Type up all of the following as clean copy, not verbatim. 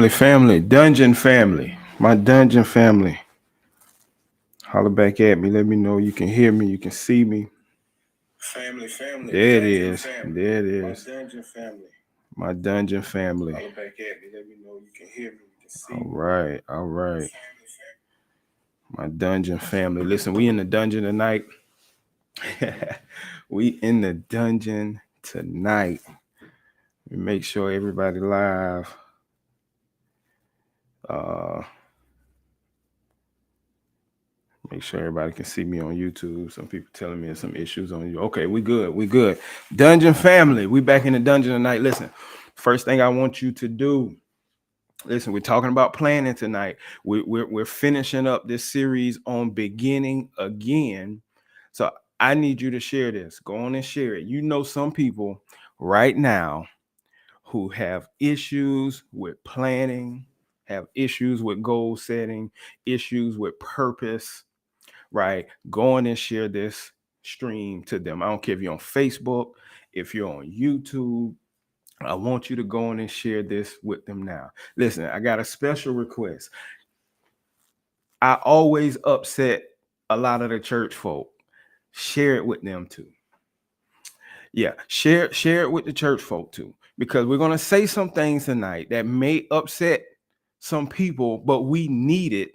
Family, dungeon family, my dungeon family. Holler back at me. Let me know you can hear me, you can see me. Family, There it dungeon is. family, There it my is. dungeon family. My dungeon family. Holler back at me. Let me know you can hear me, you can see All me. right, all right. My dungeon family. Listen, we in the dungeon tonight. We in the dungeon tonight. We make sure everybody live. Uh Make sure everybody can see me on YouTube. Some people telling me there's some issues on you. Okay, we good. We good. Dungeon family. We back in the dungeon tonight. Listen, first thing I want you to do. Listen, we're talking about planning tonight. We're finishing up this series on beginning again. So I need you to share this. Go on and share it. You know, some people right now who have issues with planning, have issues with goal setting, issues with purpose, right? Go on and share this stream to them. I don't care if you're on Facebook, if you're on YouTube. I want you to go on and share this with them now. Listen, I got a special request. I always upset a lot of the church folk. Share it with them too. Yeah, share it with the church folk too, because we're gonna say some things tonight that may upset some people, but we need it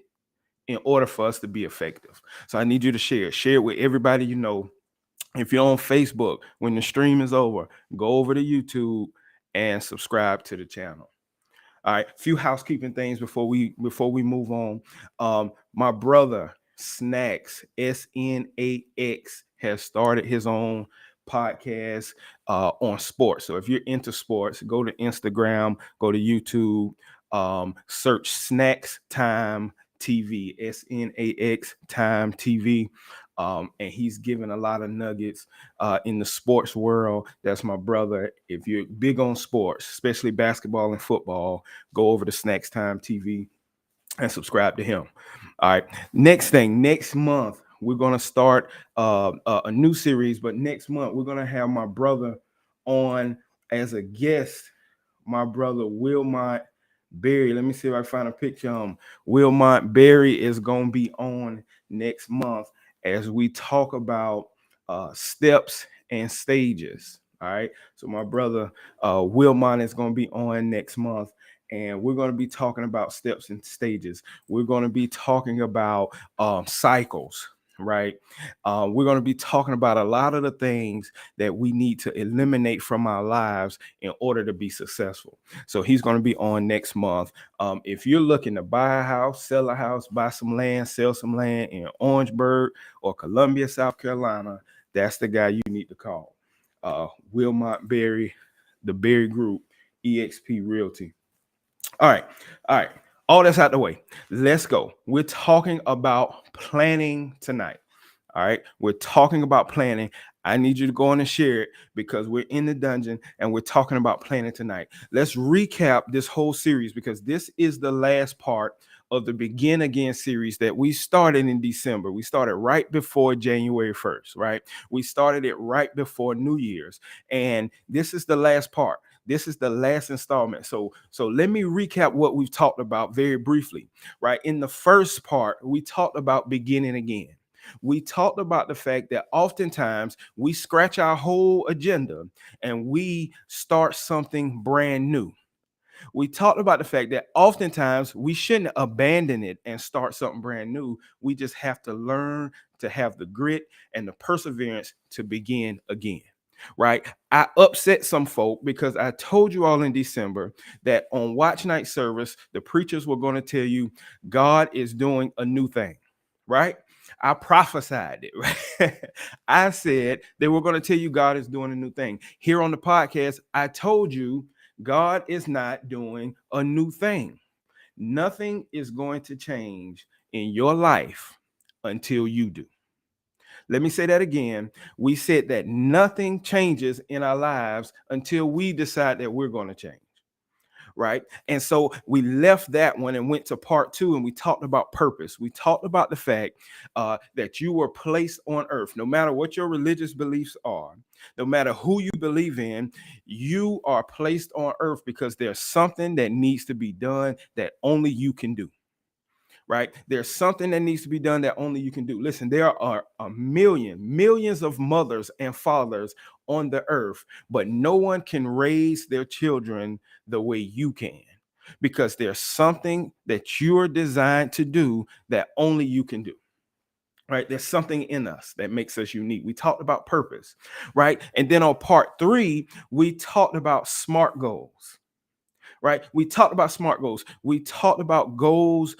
in order for us to be effective. So I need you to share it with everybody you know. If you're on Facebook, when the stream is over, go over to YouTube and subscribe to the channel. All right, few housekeeping things before we move on. My brother Snacks SNAX has started his own podcast on sports. So if you're into sports, go to Instagram, go to YouTube, search Snacks Time TV, SNAX Time TV. And he's given a lot of nuggets in the sports world. That's my brother. If you're big on sports, especially basketball and football, go over to Snacks Time TV and subscribe to him. All right. Next thing, next month, we're going to start a new series, but next month, we're going to have my brother on as a guest, my brother Wilmot Berry. Let me see if I find a picture of him. Wilmot Berry is going to be on next month as we talk about steps and stages. All right. So my brother Wilmot is going to be on next month, and we're going to be talking about steps and stages. We're going to be talking about cycles, right? We're going to be talking about a lot of the things that we need to eliminate from our lives in order to be successful. So he's going to be on next month. If you're looking to buy a house, sell a house, buy some land, sell some land in Orangeburg or Columbia, South Carolina, that's the guy you need to call. Wilmot Berry, the Berry Group, EXP Realty. All right. All right. All that's out the way. Let's go. We're talking about planning tonight. All right. We're talking about planning. I need you to go on and share it because we're in the dungeon and we're talking about planning tonight. Let's recap this whole series because this is the last part of the Begin Again series that we started in December. We started right before January 1st, right? We started it right before New Year's. And this is the last part. This is the last installment. So let me recap what we've talked about very briefly, right? In the first part, we talked about beginning again. We talked about the fact that oftentimes we scratch our whole agenda and we start something brand new. We talked about the fact that oftentimes we shouldn't abandon it and start something brand new. We just have to learn to have the grit and the perseverance to begin again. Right. I upset some folk because I told you all in December that on watch night service, the preachers were going to tell you God is doing a new thing. Right. I prophesied it. Right. I said they were going to tell you God is doing a new thing. Here on the podcast, I told you God is not doing a new thing. Nothing is going to change in your life until you do. Let me say that again. We said that nothing changes in our lives until we decide that we're going to change. Right. And so we left that one and went to part two, and we talked about purpose. We talked about the fact that you were placed on earth, no matter what your religious beliefs are, no matter who you believe in, you are placed on earth because there's something that needs to be done that only you can do. Right? There's something that needs to be done that only you can do. Listen, there are millions of mothers and fathers on the earth, but no one can raise their children the way you can because there's something that you're designed to do that only you can do. Right? There's something in us that makes us unique. We talked about purpose, right? And then on part three, we talked about SMART goals. Right? We talked about SMART goals. We talked about goals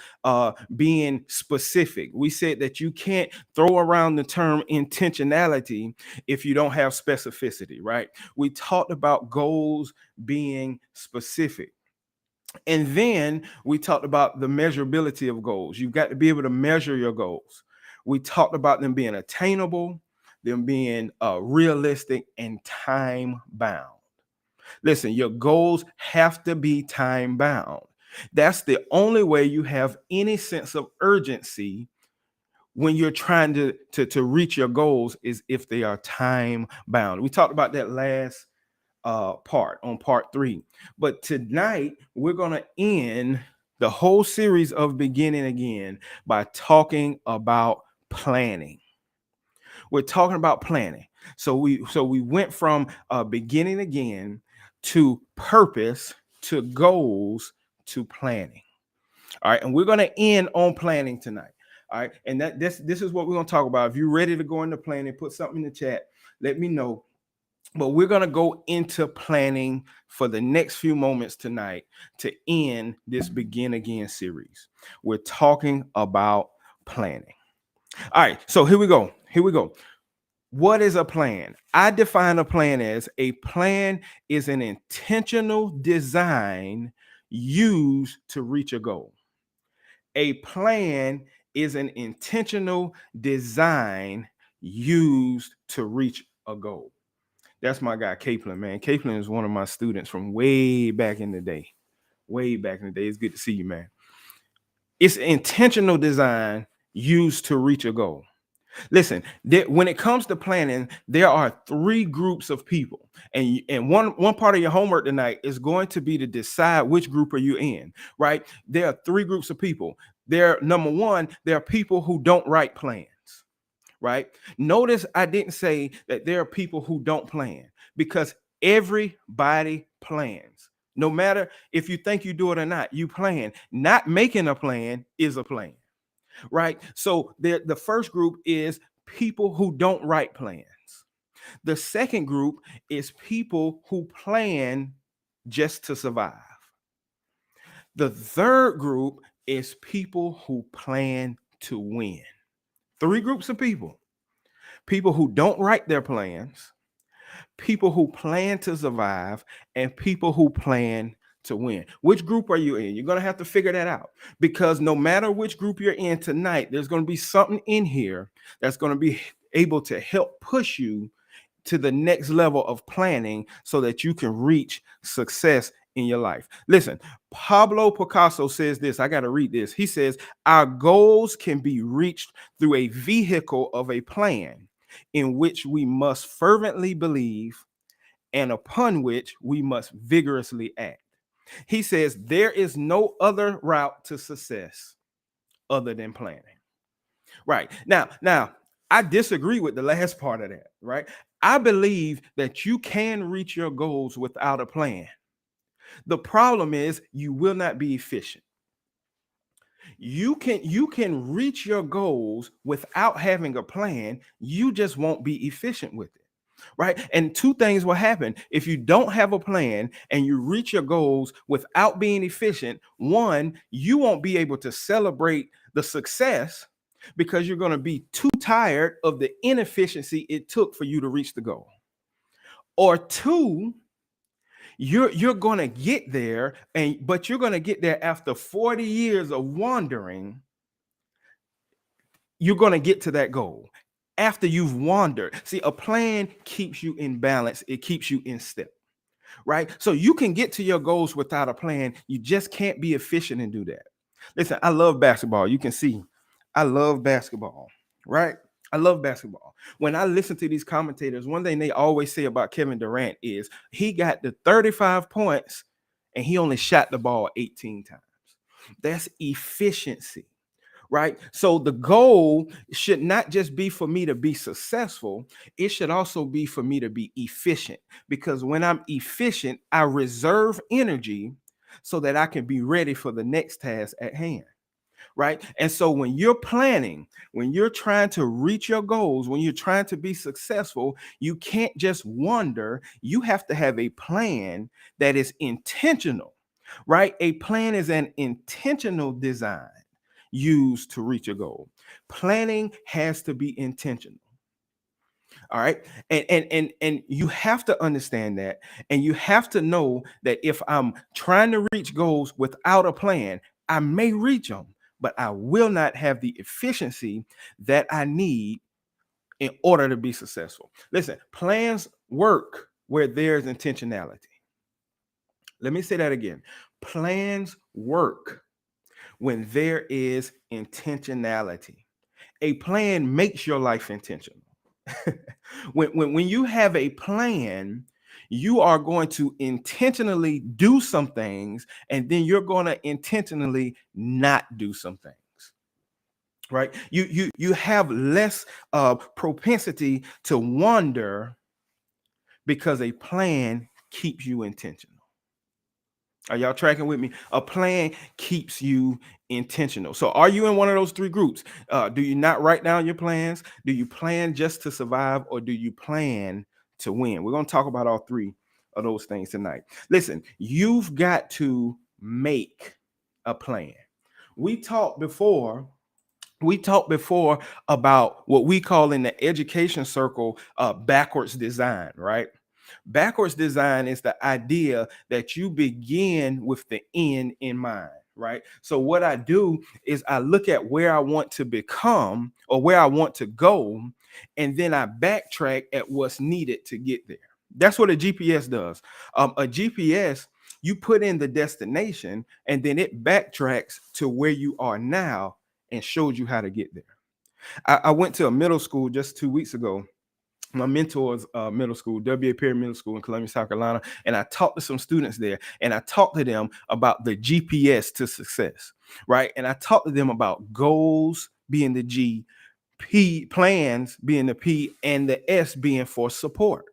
being specific. We said that you can't throw around the term intentionality if you don't have specificity, right? We talked about goals being specific. And then we talked about the measurability of goals. You've got to be able to measure your goals. We talked about them being attainable, them being realistic, and time bound. Listen, your goals have to be time bound. That's the only way you have any sense of urgency when you're trying to reach your goals is if they are time bound. We talked about that last part on part three. But tonight, we're going to end the whole series of Beginning Again by talking about planning. We're talking about planning. So we went from beginning again to purpose to goals to planning. All right, and we're going to end on planning tonight. All right, and this is what we're going to talk about. If you're ready to go into planning, put something in the chat. Let me know. But we're going to go into planning for the next few moments tonight to end this Begin Again series. We're talking about planning. All right, so here we go. Here we go. What is a plan? I define a plan as a plan is an intentional design used to reach a goal. A plan is an intentional design used to reach a goal. That's my guy, Capelin, man. Capelin is one of my students from way back in the day. Way back in the day. It's good to see you, man. It's intentional design used to reach a goal. Listen, when it comes to planning, there are three groups of people, and one part of your homework tonight is going to be to decide which group are you in. Right? There are three groups of people. Number one, there are people who don't write plans. Right? Notice I didn't say that there are people who don't plan because everybody plans. No matter if you think you do it or not, you plan. Not making a plan is a plan. Right? So the first group is people who don't write plans. The second group is people who plan just to survive. The third group is people who plan to win. Three groups of people. People who don't write their plans, people who plan to survive, and people who plan to win. Which group are you in? You're going to have to figure that out because no matter which group you're in tonight, there's going to be something in here that's going to be able to help push you to the next level of planning so that you can reach success in your life. Listen, Pablo Picasso says this. I got to read this. He says, our goals can be reached through a vehicle of a plan in which we must fervently believe and upon which we must vigorously act. He says there is no other route to success other than planning. Right. Now, I disagree with the last part of that, right? I believe that you can reach your goals without a plan. The problem is you will not be efficient. You can reach your goals without having a plan. You just won't be efficient with it. Right? And two things will happen if you don't have a plan and you reach your goals without being efficient. One, you won't be able to celebrate the success because you're going to be too tired of the inefficiency it took for you to reach the goal. Or two, you're going to get there, but you're going to get there after 40 years of wandering. You're going to get to that goal after you've wandered. See, a plan keeps you in balance. It keeps you in step, right? So you can get to your goals without a plan. You just can't be efficient and do that. Listen, I love basketball. You can see I love basketball, right? I love basketball. When I listen to these commentators, one thing they always say about Kevin Durant is he got the 35 points and he only shot the ball 18 times. That's efficiency, right? So the goal should not just be for me to be successful, it should also be for me to be efficient. Because when I'm efficient, I reserve energy so that I can be ready for the next task at hand. Right. And so when you're planning, when you're trying to reach your goals, when you're trying to be successful, you can't just wonder. You have to have a plan that is intentional, right? A plan is an intentional design used to reach a goal. Planning has to be intentional. All right. And you have to understand that. And you have to know that if I'm trying to reach goals without a plan, I may reach them, but I will not have the efficiency that I need in order to be successful. Listen, plans work where there's intentionality. Let me say that again. Plans work when there is intentionality. A plan makes your life intentional. when you have a plan, you are going to intentionally do some things, and then you're going to intentionally not do some things. Right? You have less propensity to wander because a plan keeps you intentional. Are y'all tracking with me? A plan keeps you intentional. So, are you in one of those three groups? Do you not write down your plans? Do you plan just to survive, or do you plan to win? We're going to talk about all three of those things tonight. Listen, you've got to make a plan. We talked before. We talked before about what we call in the education circle backwards design, right? Backwards design is the idea that you begin with the end in mind, right? So what I do is I look at where I want to become or where I want to go, and then I backtrack at what's needed to get there. That's what a GPS does. A GPS, you put in the destination, and then it backtracks to where you are now and shows you how to get there. I went to a middle school just 2 weeks ago, my mentor's middle school, W.A. Perry Middle School in Columbia, South Carolina. And I talked to some students there, and I talked to them about the GPS to success, right? And I talked to them about goals being the G, P, plans being the P, and the S being for support,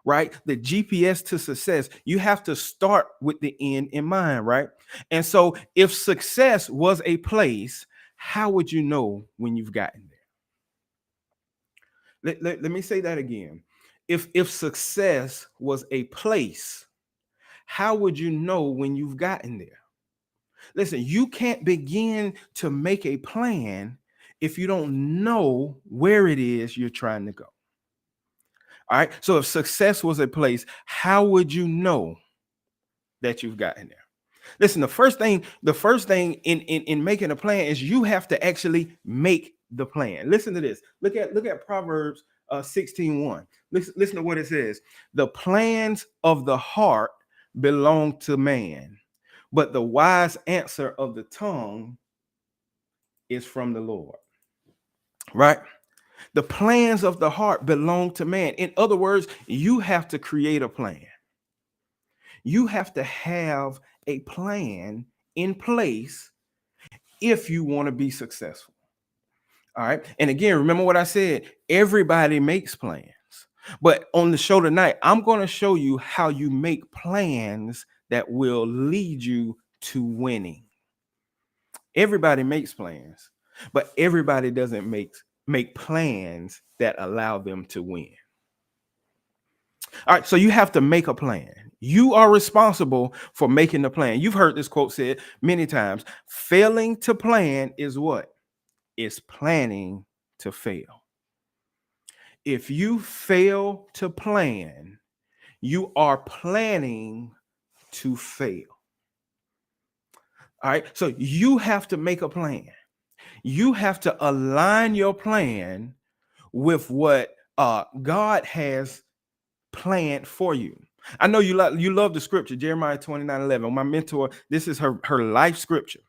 right? The GPS to success, you have to start with the end in mind, right? And so if success was a place, how would you know when you've gotten there? Let me say that again. If success was a place, how would you know when you've gotten there? Listen, you can't begin to make a plan if you don't know where it is you're trying to go. All right. So if success was a place, how would you know that you've gotten there? Listen, the first thing in making a plan is you have to actually make the plan. Listen to this. Look at Proverbs 16:1. Listen to what it says. The plans of the heart belong to man, but the wise answer of the tongue is from the Lord. Right? The plans of the heart belong to man. In other words, you have to create a plan. You have to have a plan in place if you want to be successful. All right. And again, remember what I said, everybody makes plans. But on the show tonight, I'm going to show you how you make plans that will lead you to winning. Everybody makes plans, but everybody doesn't make plans that allow them to win. All right, so you have to make a plan. You are responsible for making the plan. You've heard this quote said many times. Failing to plan is what? It's planning to fail. If you fail to plan, you are planning to fail. All right, so you have to make a plan. You have to align your plan with what God has planned for you. I know you love the scripture, Jeremiah 29:11. My mentor, this is her life scripture.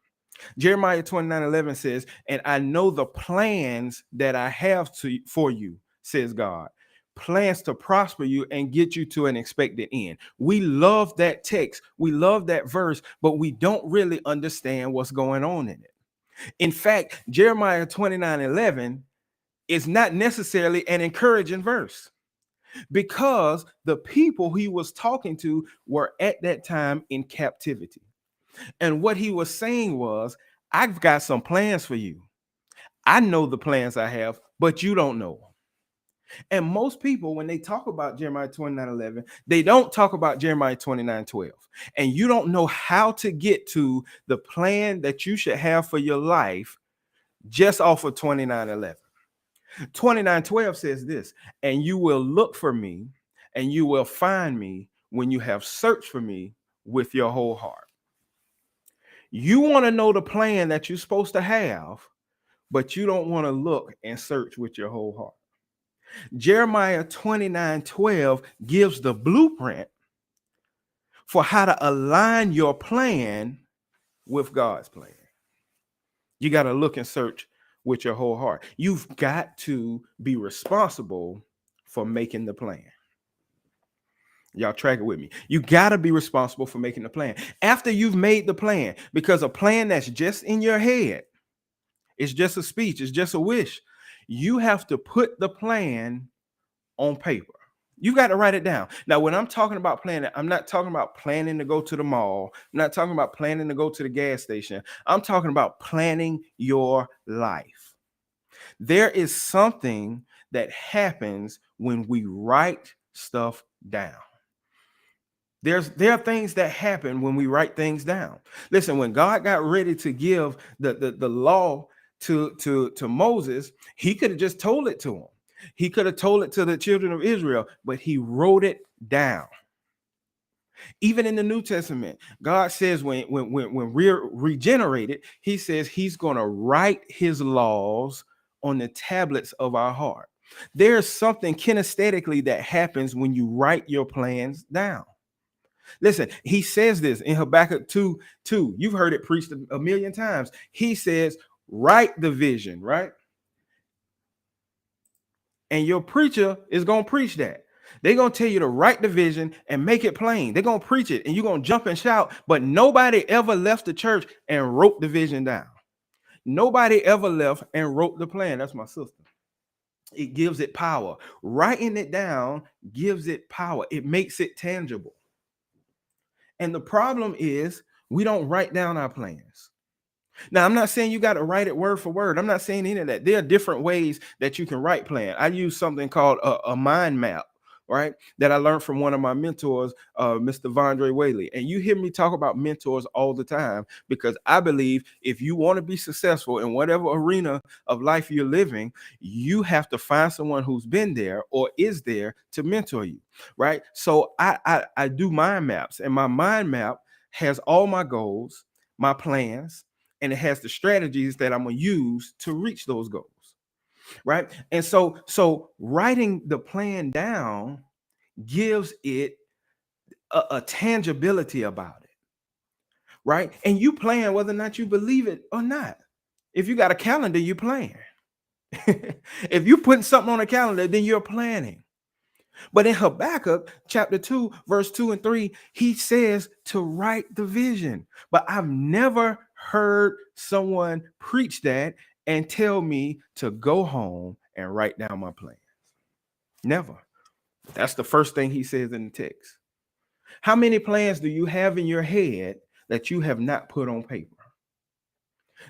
Jeremiah 29:11 says, and I know the plans that I have for you, says God. Plans to prosper you and get you to an expected end. We love that text. We love that verse, but we don't really understand what's going on in it. In fact, Jeremiah 29:11 is not necessarily an encouraging verse because the people he was talking to were at that time in captivity. And what he was saying was, I've got some plans for you. I know the plans I have, but you don't know them. And most people, when they talk about Jeremiah 29:11, they don't talk about Jeremiah 29:12. And you don't know how to get to the plan that you should have for your life just off of 29:11. 29:12 says this, and you will look for me and you will find me when you have searched for me with your whole heart. You want to know the plan that you're supposed to have, but you don't want to look and search with your whole heart. Jeremiah 29:12 gives the blueprint for how to align your plan with God's plan. You got to look and search with your whole heart. You've got to be responsible for making the plan. Y'all track it with me. You got to be responsible for making the plan. After you've made the plan, because a plan that's just in your head, it's just a speech, it's just a wish. You have to put the plan on paper. You got to write it down. Now, when I'm talking about planning, I'm not talking about planning to go to the mall. I'm not talking about planning to go to the gas station. I'm talking about planning your life. There is something that happens when we write stuff down. There are things that happen when we write things down. Listen, when God got ready to give the law to Moses, he could have just told it to him. He could have told it to the children of Israel, but he wrote it down. Even in the New Testament, God says when we're regenerated, he says he's going to write his laws on the tablets of our heart. There's something kinesthetically that happens when you write your plans down. Listen, he says this in Habakkuk 2:2. You've heard it preached a million times. He says, write the vision, right? And your preacher is going to preach that. They're going to tell you to write the vision and make it plain. They're going to preach it and you're going to jump and shout. But nobody ever left the church and wrote the vision down. Nobody ever left and wrote the plan. That's my sister. It gives it power. Writing it down gives it power. It makes it tangible. And the problem is we don't write down our plans. Now, I'm not saying you got to write it word for word. I'm not saying any of that. There are different ways that you can write plan. I use something called a mind map, right? That I learned from one of my mentors, Mr. Vondre Whaley. And you hear me talk about mentors all the time because I believe if you want to be successful in whatever arena of life you're living, you have to find someone who's been there or is there to mentor you, right? So I do mind maps, and my mind map has all my goals, my plans, and it has the strategies that I'm going to use to reach those goals, right? And so writing the plan down gives it a tangibility about it, right? And you plan whether or not you believe it or not. If you got a calendar, you plan. If you're putting something on a calendar, then you're planning. But in Habakkuk chapter 2, verse 2 and 3, he says to write the vision. But I've never heard someone preach that and tell me to go home and write down my plans. Never. That's the first thing he says in the text. How many plans do you have in your head that you have not put on paper?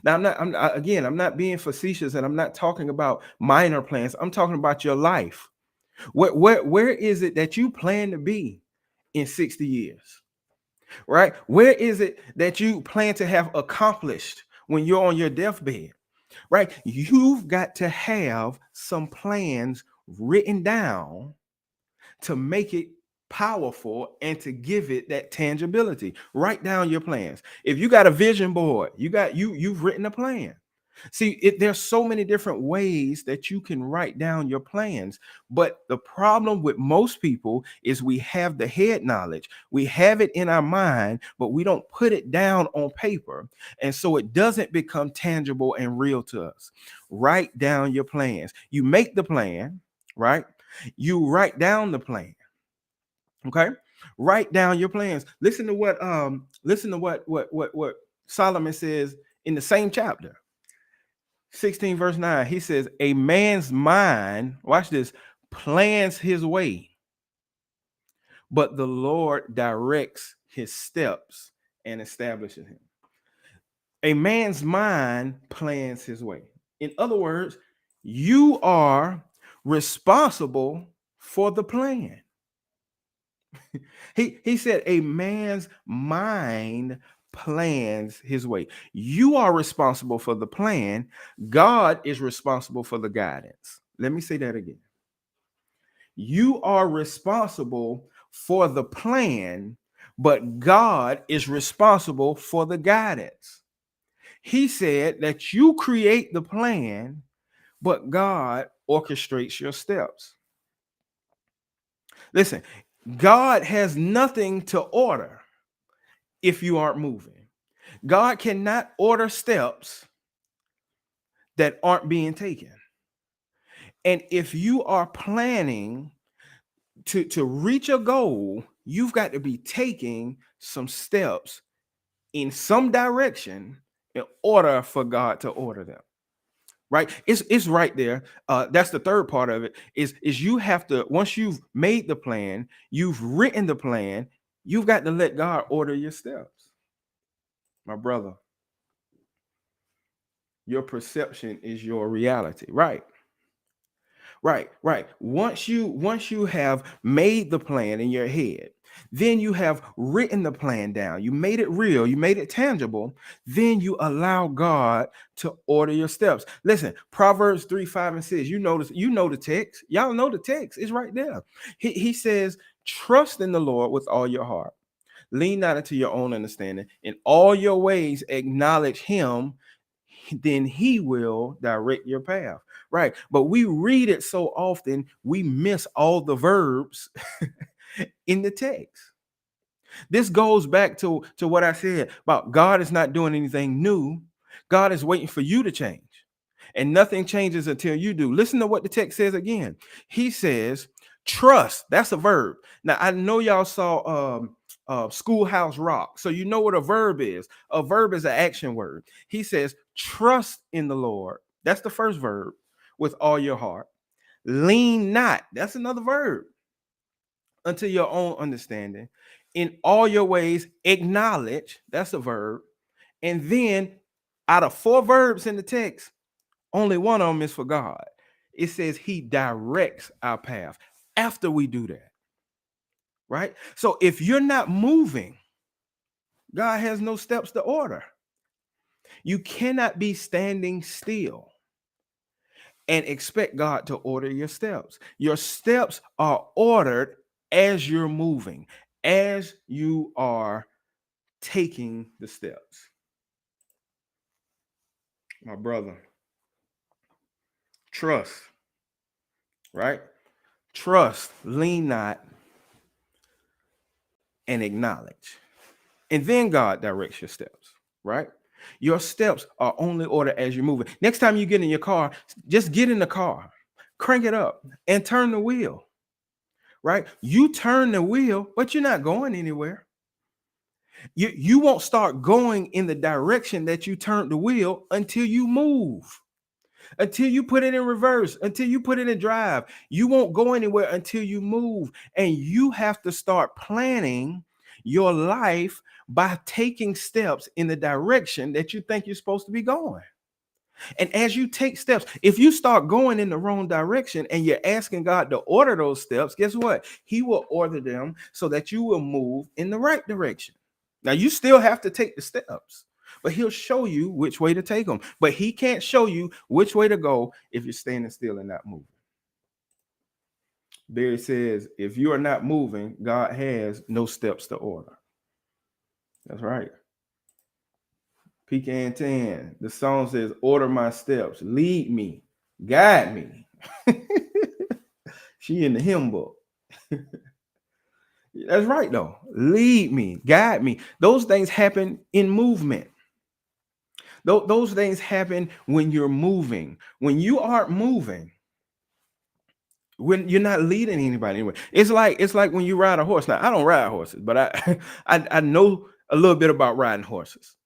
Now, I'm not being facetious, and I'm not talking about minor plans. I'm talking about your life. Where is it that you plan to be in 60 years? Right? Where is it that you plan to have accomplished when you're on your deathbed? Right? You've got to have some plans written down to make it powerful and to give it that tangibility. Write down your plans. If you got a vision board, you've written a plan. See, there's so many different ways that you can write down your plans. But the problem with most people is we have the head knowledge, we have it in our mind, but we don't put it down on paper. And so it doesn't become tangible and real to us. Write down your plans. You make the plan, right? You write down the plan. Okay, write down your plans. Listen to what Solomon says in the same chapter 16 verse 9. He says, a man's mind, watch this, plans his way, but the Lord directs his steps and establishes him. A man's mind plans his way. In other words, you are responsible for the plan. He said a man's mind plans his way. You are responsible for the plan. God is responsible for the guidance. Let me say that again. You are responsible for the plan, but God is responsible for the guidance. He said that you create the plan, but God orchestrates your steps. Listen, God has nothing to order if you aren't moving. God cannot order steps that aren't being taken. And if you are planning to reach a goal, you've got to be taking some steps in some direction in order for God to order them. Right? It's right there. That's the third part of it. Is you have to, once you've made the plan, you've written the plan, you've got to let God order your steps. My brother, your perception is your reality. Right. Right. Once you have made the plan in your head, then you have written the plan down. You made it real, you made it tangible, then you allow God to order your steps. Listen, Proverbs 3, 5, and 6. You know the text. Y'all know the text. It's right there. He says, trust in the Lord with all your heart. Lean not into your own understanding. In all your ways, acknowledge him, then he will direct your path. Right. But we read it so often, we miss all the verbs in the text. This goes back to what I said about God is not doing anything new. God is waiting for you to change. And nothing changes until you do. Listen to what the text says again. He says, trust. That's a verb. Now, I know y'all saw Schoolhouse Rock. So you know what a verb is. A verb is an action word. He says, trust in the Lord. That's the first verb. With all your heart. Lean not. That's another verb. Unto your own understanding. In all your ways, acknowledge. That's a verb. And then out of 4 verbs in the text, only one of them is for God. It says he directs our path after we do that. Right? So if you're not moving, God has no steps to order. You cannot be standing still and expect God to order your steps. Your steps are ordered as you're moving, as you are taking the steps. My brother, trust, right? Trust, lean not, and acknowledge. And then God directs your steps, right? Your steps are only ordered as you're moving. Next time you get in your car, just get in the car, crank it up, and turn the wheel, right? You turn the wheel, but you're not going anywhere. You won't start going in the direction that you turned the wheel until you move. until you put it in reverse, until you put it in drive. You won't go anywhere until you move. And you have to start planning your life by taking steps in the direction that you think you're supposed to be going. And as you take steps, if you start going in the wrong direction and you're asking God to order those steps, guess what? He will order them so that you will move in the right direction. Now, you still have to take the steps, but he'll show you which way to take them. But he can't show you which way to go if you're standing still and not moving. Barry says, if you are not moving, God has no steps to order. That's right. Pecan 10. The song says, order my steps, lead me, guide me. She in the hymn book. That's right, though. Lead me, guide me. Those things happen in movement. Those things happen when you're moving. When you aren't moving, when you're not leading anybody anywhere. It's like when you ride a horse. Now, I don't ride horses, but I know a little bit about riding horses.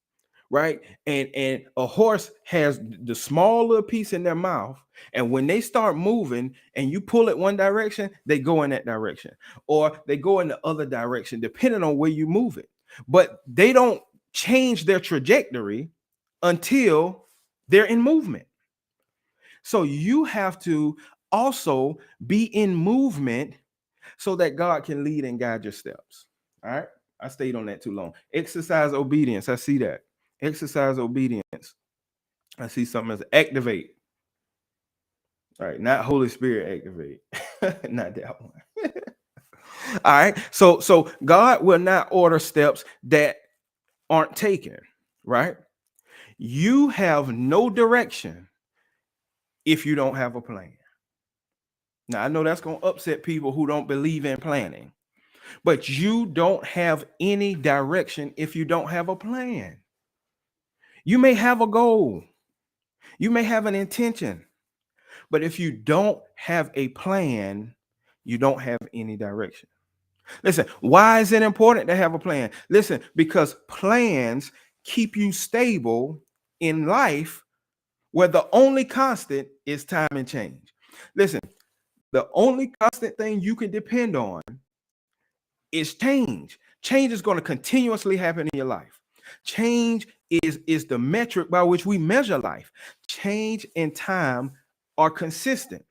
Right, and a horse has the small little piece in their mouth, and when they start moving and you pull it one direction, they go in that direction, or they go in the other direction depending on where you move it. But they don't change their trajectory until they're in movement. So you have to also be in movement so that God can lead and guide your steps. All right, I stayed on that too long. Exercise obedience. I see that. Exercise obedience. I see something as activate. All right, not Holy Spirit activate. Not that one. All right. So God will not order steps that aren't taken, right? You have no direction if you don't have a plan. Now, I know that's going to upset people who don't believe in planning, but you don't have any direction if you don't have a plan. You may have a goal. You may have an intention, but if you don't have a plan, you don't have any direction. Listen, why is it important to have a plan? Listen, because plans keep you stable in life where the only constant is time and change. Listen, the only constant thing you can depend on is change. Change is going to continuously happen in your life. Change is the metric by which we measure life. Change and time are consistent.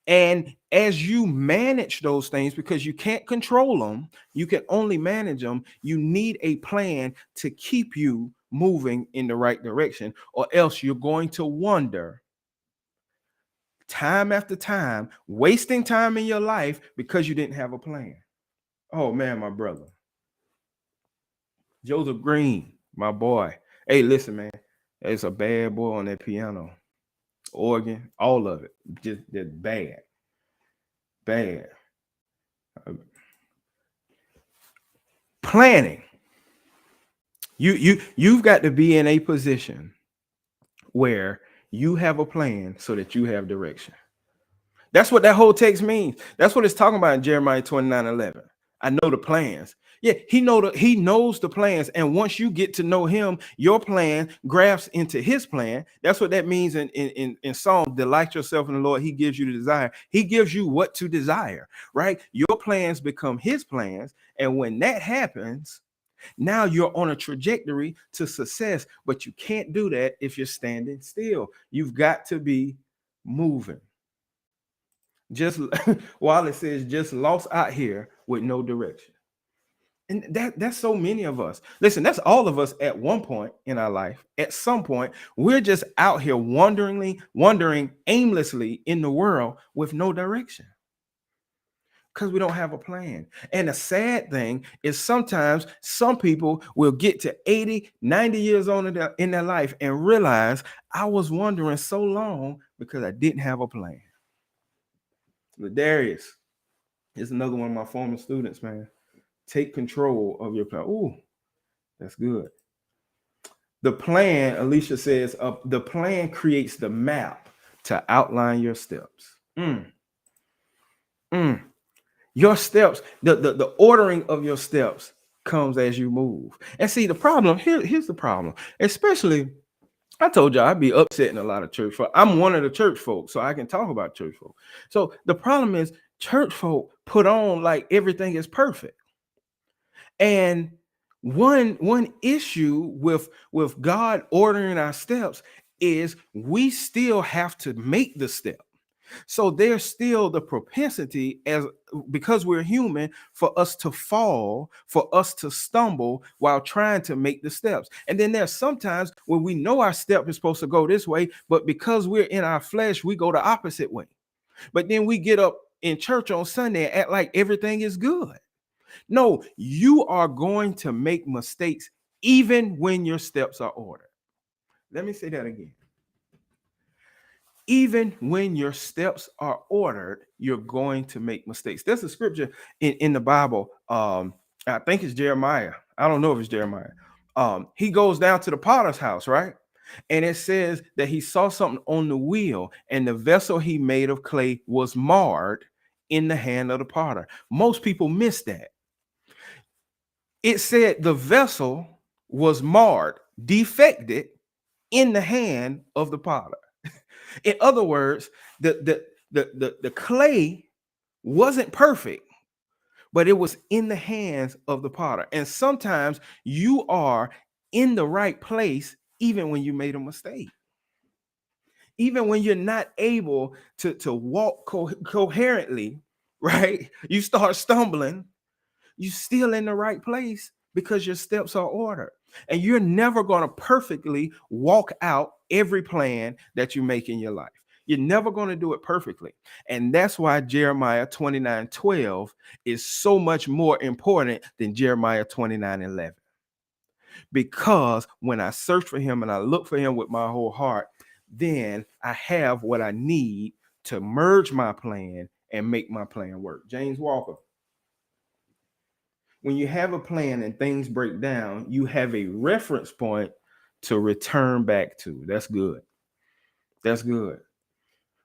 And as you manage those things, because you can't control them, you can only manage them, you need a plan to keep you moving in the right direction, or else you're going to wonder time after time, wasting time in your life because you didn't have a plan. Oh man, my brother. Joseph Green, my boy. Hey, listen, man. It's a bad boy on that piano, organ, all of it. Just bad. Bad. Planning. You've got to be in a position where you have a plan so that you have direction. That's what that whole text means. That's what it's talking about in Jeremiah 29:11. I know the plans. Yeah, he knows the plans. And once you get to know him, your plan grafts into his plan. That's what that means in Psalm. Delight yourself in the Lord. He gives you the desire. He gives you what to desire, right? Your plans become his plans. And when that happens, now you're on a trajectory to success, but you can't do that if you're standing still. You've got to be moving. Just while it says just lost out here with no direction. And that's so many of us. Listen, that's all of us at one point in our life. At some point, we're just out here wandering aimlessly in the world with no direction because we don't have a plan. And the sad thing is sometimes some people will get to 80, 90 years old in their life and realize I was wandering so long because I didn't have a plan. Ladarius is another one of my former students, man. Take control of your plan. Ooh, that's good. The plan, Alicia says, the plan creates the map to outline your steps. Your steps, the ordering of your steps comes as you move. And see, the problem, here's the problem, especially I told you I'd be upsetting a lot of church folk. I'm one of the church folk, so I can talk about church folk. So the problem is church folk put on like everything is perfect. And one issue with God ordering our steps is we still have to make the step. So there's still the propensity, as because we're human, for us to fall, for us to stumble while trying to make the steps. And then there's sometimes when we know our step is supposed to go this way, but because we're in our flesh, we go the opposite way. But then we get up in church on Sunday and act like everything is good. No, you are going to make mistakes even when your steps are ordered. Let me say that again. Even when your steps are ordered, you're going to make mistakes. There's a scripture in the Bible. I think it's Jeremiah. I don't know if it's Jeremiah. He goes down to the potter's house, right? And it says that he saw something on the wheel, and the vessel he made of clay was marred in the hand of the potter. Most people miss that. It said the vessel was marred, defected in the hand of the potter. In other words, the clay wasn't perfect, but it was in the hands of the potter. And sometimes you are in the right place even when you made a mistake. Even when you're not able to walk coherently, right? You start stumbling, you're still in the right place because your steps are ordered. And you're never going to perfectly walk out every plan that you make in your life. You're never going to do it perfectly. And that's why Jeremiah 29:12 is so much more important than Jeremiah 29:11. Because when I search for him and I look for him with my whole heart, then I have what I need to merge my plan and make my plan work. James Walker. When you have a plan and things break down, you have a reference point to return back to. That's good. That's good.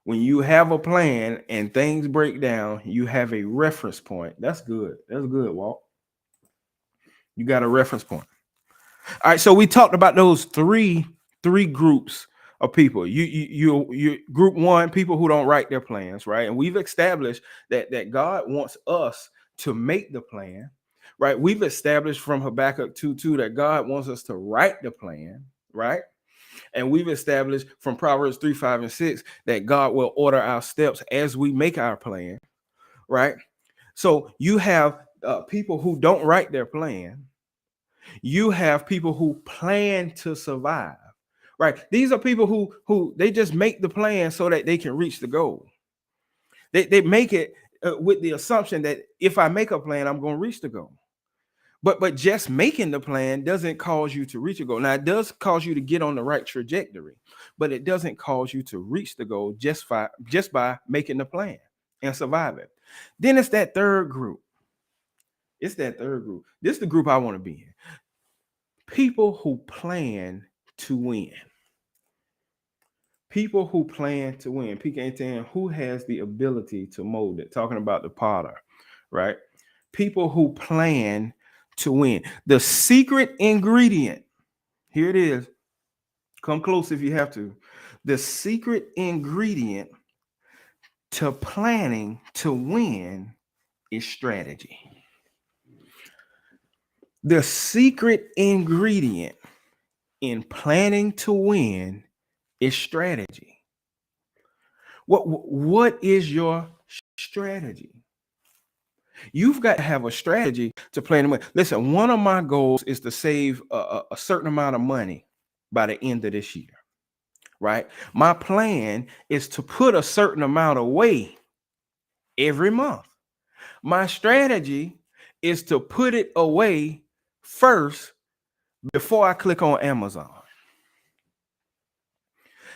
When you have a plan and things break down, you have a reference point. That's good. That's good, Walt. You got a reference point. All right, so we talked about those three groups of people. You group one, people who don't write their plans, right? And we've established that God wants us to make the plan, right? We've established from Habakkuk 2:2 that God wants us to write the plan, right? And we've established from Proverbs 3:5 and 6 that God will order our steps as we make our plan, right? So you have people who don't write their plan. You have people who plan to survive, right? These are people who they just make the plan so that they can reach the goal. They make it with the assumption that if I make a plan, I'm going to reach the goal. But just making the plan doesn't cause you to reach a goal. Now, it does cause you to get on the right trajectory, but it doesn't cause you to reach the goal just by making the plan and surviving. Then it's that third group. It's that third group. This is the group I want to be in. People who plan to win. People who plan to win. PK10, who has the ability to mold it? Talking about the potter, right? People who plan to win. The secret ingredient, here it is. Come close if you have to. The secret ingredient to planning to win is strategy. The secret ingredient in planning to win is strategy. What is your strategy? You've got to have a strategy to plan to win. Listen, one of my goals is to save a certain amount of money by the end of this year, right? My plan is to put a certain amount away every month. My strategy is to put it away first before I click on Amazon.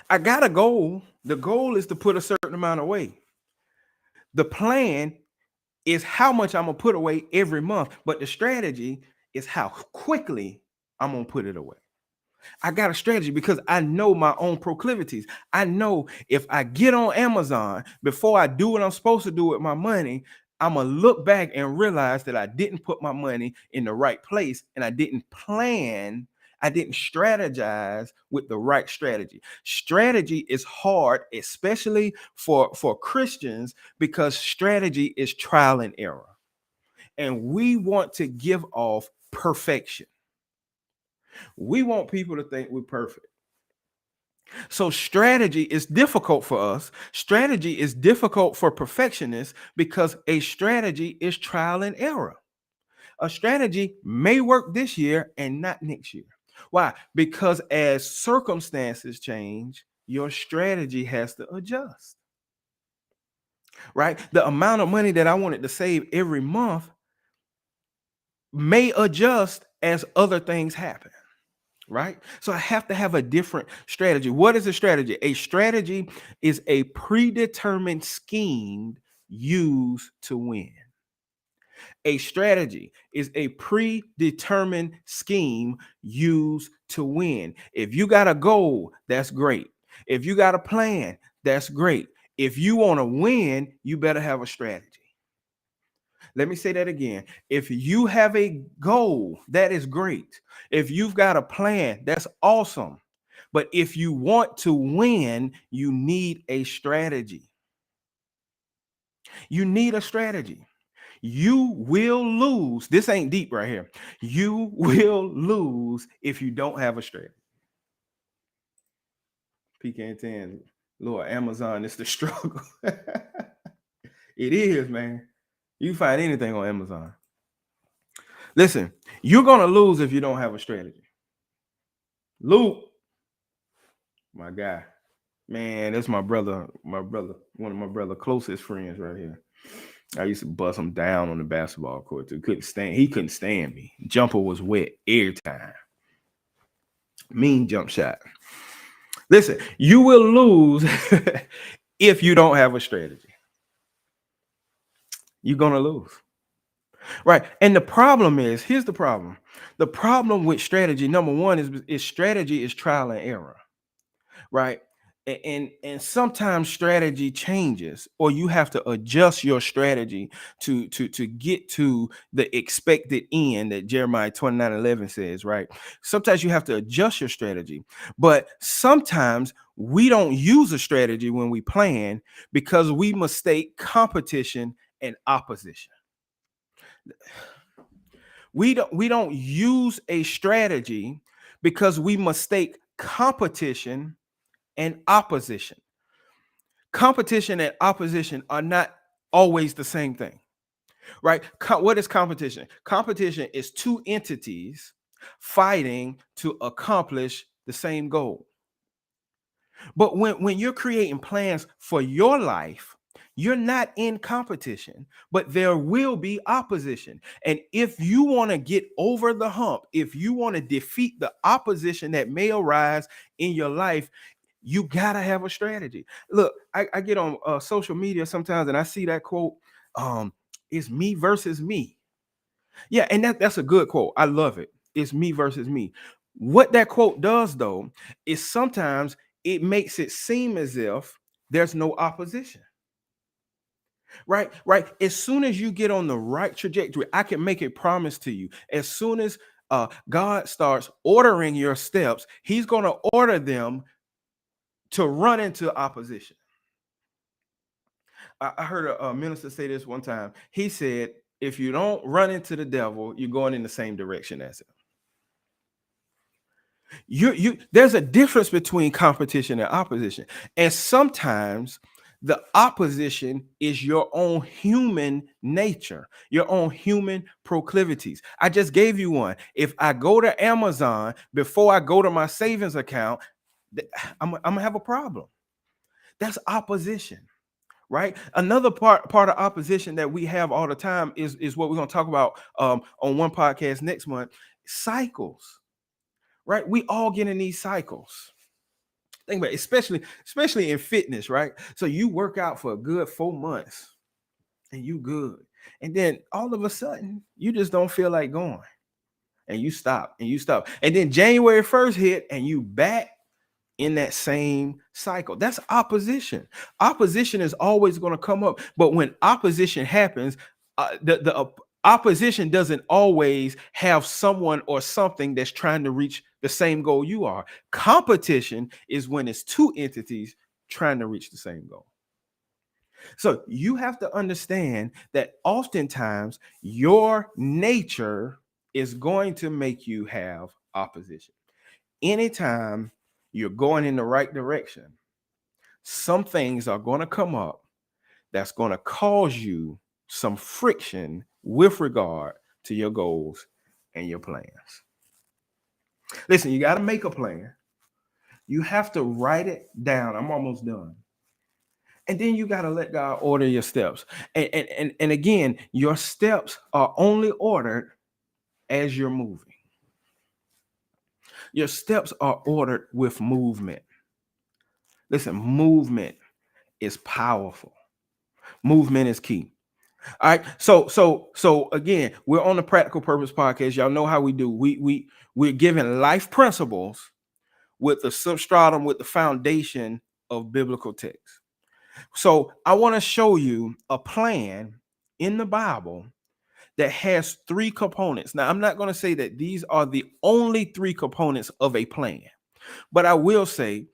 I got a goal. The goal is to put a certain amount away. The plan is how much I'm going to put away every month, but the strategy is how quickly I'm going to put it away. I got a strategy because I know my own proclivities. I know if I get on Amazon before I do what I'm supposed to do with my money, I'm going to look back and realize that I didn't put my money in the right place and I didn't plan I didn't strategize with the right strategy. Strategy is hard, especially for Christians, because strategy is trial and error. And we want to give off perfection. We want people to think we're perfect. So strategy is difficult for us. Strategy is difficult for perfectionists because a strategy is trial and error. A strategy may work this year and not next year. Why? Because as circumstances change, your strategy has to adjust. Right? The amount of money that I wanted to save every month may adjust as other things happen. Right? So I have to have a different strategy. What is a strategy? A strategy is a predetermined scheme used to win. A strategy is a predetermined scheme used to win. If you got a goal, that's great. If you got a plan, that's great. If you want to win, you better have a strategy. Let me say that again. If you have a goal, that is great. If you've got a plan, that's awesome. But if you want to win, you need a strategy. You need a strategy. You will lose. This ain't deep right here. You will lose if you don't have a strategy. Pecan 10, Lord, Amazon is the struggle. It is, man. You find anything on Amazon. Listen, you're going to lose if you don't have a strategy. Luke, my guy, man, that's my brother, one of my brother closest friends right here. I used to bust him down on the basketball court too. He couldn't stand me. Jumper was wet every time. Mean jump shot. Listen, you will lose if you don't have a strategy. You're going to lose. Right. And the problem is, here's the problem. The problem with strategy, number one, is strategy is trial and error. Right. And sometimes strategy changes, or you have to adjust your strategy to get to the expected end that Jeremiah 29:11 says, right? Sometimes you have to adjust your strategy, but sometimes we don't use a strategy when we plan because we mistake competition and opposition. We don't use a strategy because we mistake competition and opposition. Competition and opposition are not always the same thing, right? What is competition? Competition is two entities fighting to accomplish the same goal. But when you're creating plans for your life, you're not in competition, but there will be opposition. And if you want to get over the hump, if you want to defeat the opposition that may arise in your life, you gotta have a strategy. Look, I get on social media sometimes and I see that quote, it's me versus me. Yeah, and that's a good quote. I love it. It's me versus me. What that quote does though is sometimes it makes it seem as if there's no opposition. Right. As soon as you get on the right trajectory, I can make a promise to you. As soon as God starts ordering your steps, He's going to order them to run into opposition. I heard a minister say this one time. He said, if you don't run into the devil, you're going in the same direction as him. There's a difference between competition and opposition. And sometimes the opposition is your own human nature, your own human proclivities. I just gave you one. If I go to Amazon before I go to my savings account, I'm gonna have a problem. That's opposition. Right. Another part of opposition that we have all the time is what we're going to talk about on one podcast next month. Cycles. Right. We all get in these cycles. Think about it, especially in fitness. Right. So you work out for a good 4 months and you good. And then all of a sudden you just don't feel like going and you stop and you stop. And then January 1st hit and you back in that same cycle. That's opposition. Opposition is always going to come up, but when opposition happens, Opposition doesn't always have someone or something that's trying to reach the same goal you are. Competition is when it's two entities trying to reach the same goal. So you have to understand that oftentimes your nature is going to make you have opposition. Anytime you're going in the right direction, some things are going to come up that's going to cause you some friction with regard to your goals and your plans. Listen, you got to make a plan. You have to write it down. I'm almost done. And then you got to let God order your steps. And again, your steps are only ordered as you're moving. Your steps are ordered with movement. Listen, movement is powerful. Movement is key. All right. So again, we're on the Practical Purpose Podcast. Y'all know how we do. We're giving life principles with the substratum, with the foundation of biblical text. So I want to show you a plan in the Bible that has three components. Now, I'm not going to say that these are the only three components of a plan, but I will say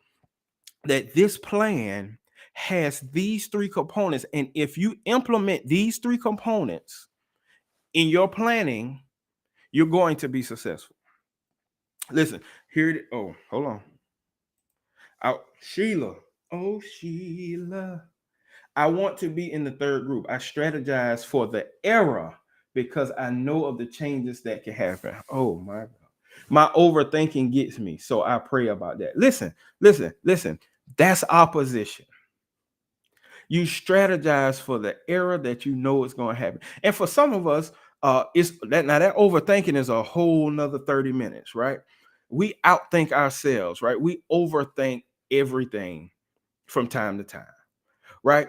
that this plan has these three components. And if you implement these three components in your planning, you're going to be successful. Listen, here it is. Oh, hold on. Out, Sheila. Oh, Sheila. I want to be in the third group. I strategize for the era because I know of the changes that can happen. Oh my God. My overthinking gets me. So I pray about that. Listen. That's opposition. You strategize for the era that you know is going to happen. And for some of us, it's that now that overthinking is a whole nother 30 minutes, right? We outthink ourselves, right? We overthink everything from time to time, right?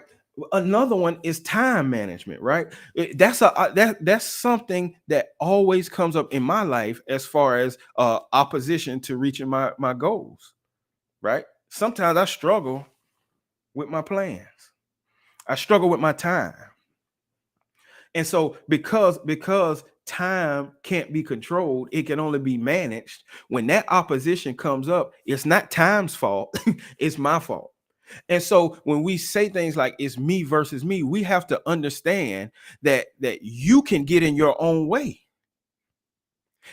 Another one is time management, right? That's something that always comes up in my life as far as opposition to reaching my goals, right? Sometimes I struggle with my plans. I struggle with my time. And so because time can't be controlled, it can only be managed. When that opposition comes up, it's not time's fault, it's my fault. And so when we say things like it's me versus me, we have to understand that you can get in your own way.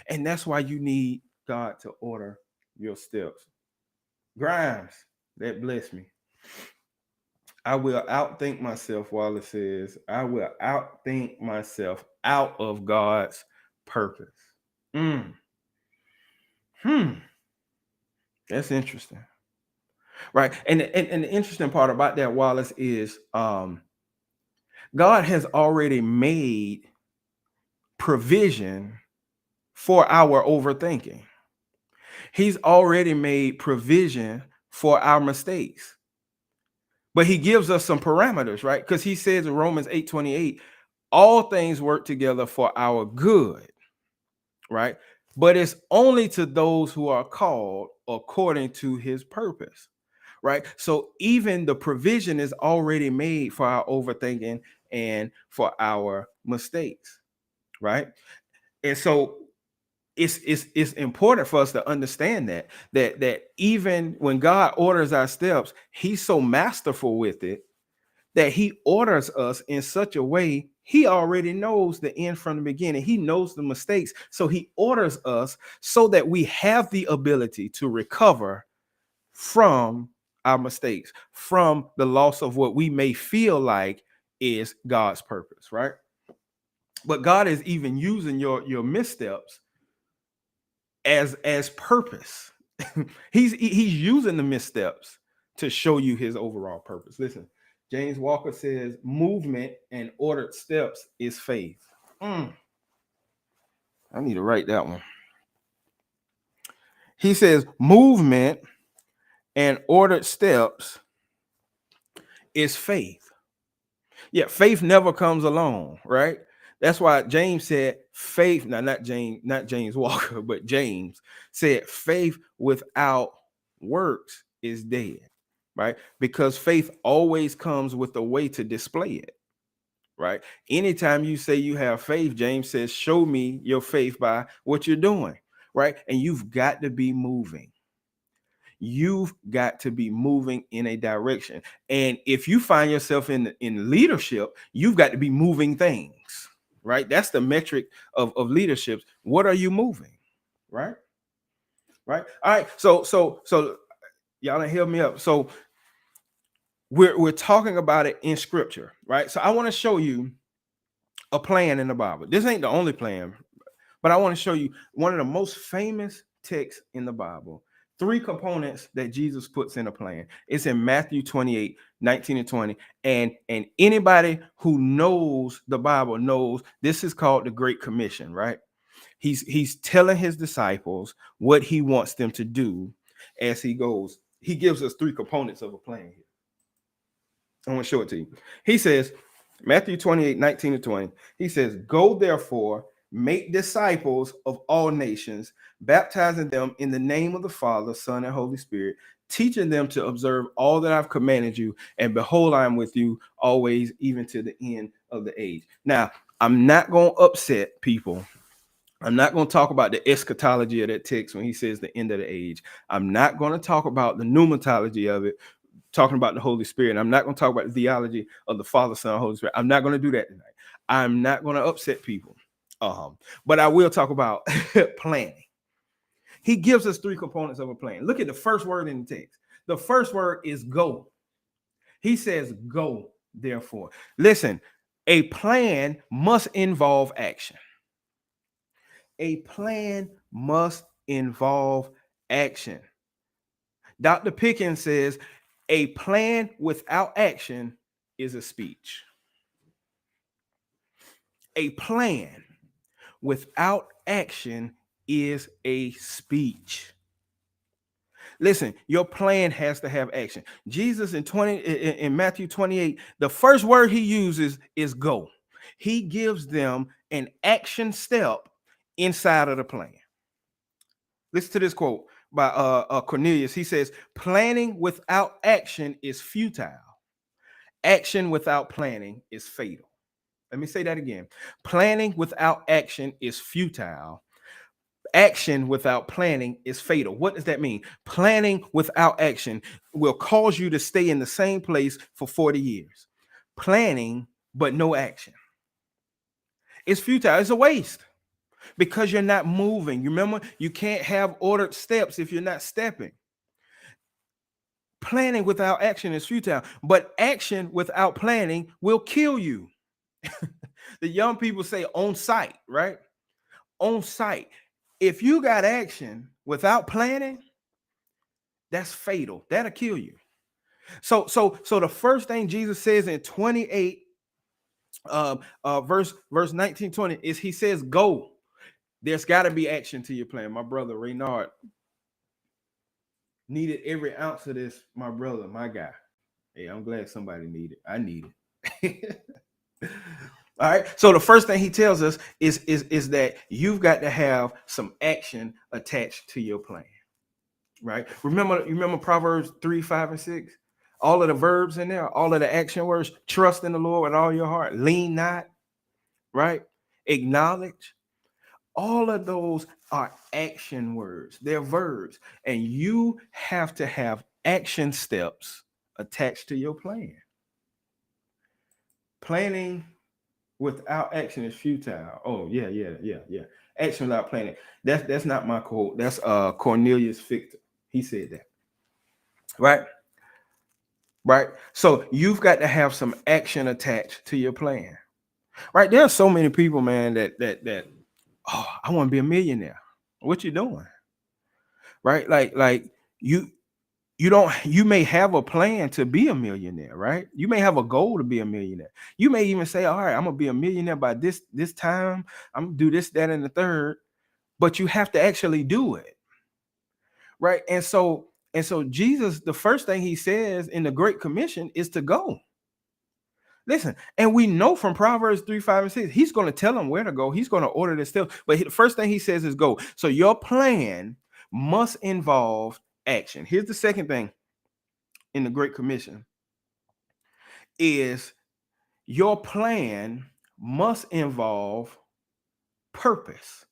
And that's why you need God to order your steps. Grimes, that bless me. I will outthink myself, Wallace says. I will outthink myself out of God's purpose. Mm. That's interesting. Right. And the interesting part about that, Wallace, is God has already made provision for our overthinking. He's already made provision for our mistakes. But he gives us some parameters, right? Because he says in Romans 8:28, all things work together for our good, right? But it's only to those who are called according to his purpose, right? So even the provision is already made for our overthinking and for our mistakes, right? And so it's important for us to understand that even when God orders our steps, he's so masterful with it that he orders us in such a way. He already knows the end from the beginning. He knows the mistakes. So he orders us so that we have the ability to recover from our mistakes, from the loss of what we may feel like is God's purpose, right? But God is even using your missteps as purpose. he's using the missteps to show you his overall purpose. Listen, James Walker says movement and ordered steps is faith. I need to write that one. He says movement and ordered steps is faith. Yeah, faith never comes alone, right? That's why James said faith. Now, not James Walker, but James said faith without works is dead, right? Because faith always comes with a way to display it. right? Anytime you say you have faith, James says, show me your faith by what you're doing, right? And you've got to be moving. You've got to be moving in a direction. And if you find yourself in leadership, you've got to be moving things, right? That's the metric of leadership. What are you moving? Right? Right. All right. So y'all done help me up. So we're talking about it in scripture, right? So I want to show you a plan in the Bible. This ain't the only plan, but I want to show you one of the most famous texts in the Bible. Three components that Jesus puts in a plan. It's in Matthew 28, 19 and 20. And anybody who knows the Bible knows this is called the Great Commission, right? He's telling his disciples what he wants them to do as he goes. He gives us three components of a plan here. I want to show it to you. He says, Matthew 28, 19 to 20, he says, go therefore, make disciples of all nations, baptizing them in the name of the Father, Son, and Holy Spirit, teaching them to observe all that I've commanded you. And behold, I am with you always, even to the end of the age. Now, I'm not going to upset people. I'm not going to talk about the eschatology of that text when he says the end of the age. I'm not going to talk about the pneumatology of it, talking about the Holy Spirit. I'm not going to talk about the theology of the Father, Son, Holy Spirit. I'm not going to do that tonight. I'm not going to upset people. But I will talk about planning. He gives us three components of a plan. Look at the first word in the text. The first word is go. He says, go, therefore. Listen, a plan must involve action. A plan must involve action. Dr. Pickens says a plan without action is a speech. A plan without action is a speech. Listen, your plan has to have action. Jesus in Matthew 28, the first word he uses is go. He gives them an action step inside of the plan. Listen to this quote by Cornelius. He says, planning without action is futile. Action without planning is fatal. Let me say that again. Planning without action is futile. Action without planning is fatal. What does that mean? Planning without action will cause you to stay in the same place for 40 years. Planning, but no action. It's futile. It's a waste because you're not moving. You remember, you can't have ordered steps if you're not stepping. Planning without action is futile, but action without planning will kill you. The young people say on site, right? On site. If you got action without planning, that's fatal. That'll kill you. So the first thing Jesus says in 28 verse 19, 20 is he says go. There's got to be action to your plan. My brother Reynard needed every ounce of this. My brother, my guy. Hey, I'm glad somebody needed. I need it. All right. So the first thing he tells us is that you've got to have some action attached to your plan. Right. Remember Proverbs 3, 5, and 6? All of the verbs in there, all of the action words, trust in the Lord with all your heart, lean not, right? Acknowledge. All of those are action words. They're verbs. And you have to have action steps attached to your plan. Planning without action is futile. Oh, yeah. Action without planning. That's not my quote. That's Cornelius Fichte. He said that. Right. So you've got to have some action attached to your plan. Right. There are so many people, man, that oh, I want to be a millionaire. What you doing? Right? Like you may have a plan to be a millionaire, right? You may have a goal to be a millionaire. You may even say, all right, I'm gonna be a millionaire by this time. I'm gonna do this, that, and the third, but you have to actually do it. Right. And so Jesus, the first thing he says in the Great Commission is to go. Listen, and we know from Proverbs 3, 5, and 6, he's going to tell them where to go. He's going to order this stuff. But the first thing he says is go. So your plan must involve action. Here's the second thing in the Great Commission is Your plan must involve purpose.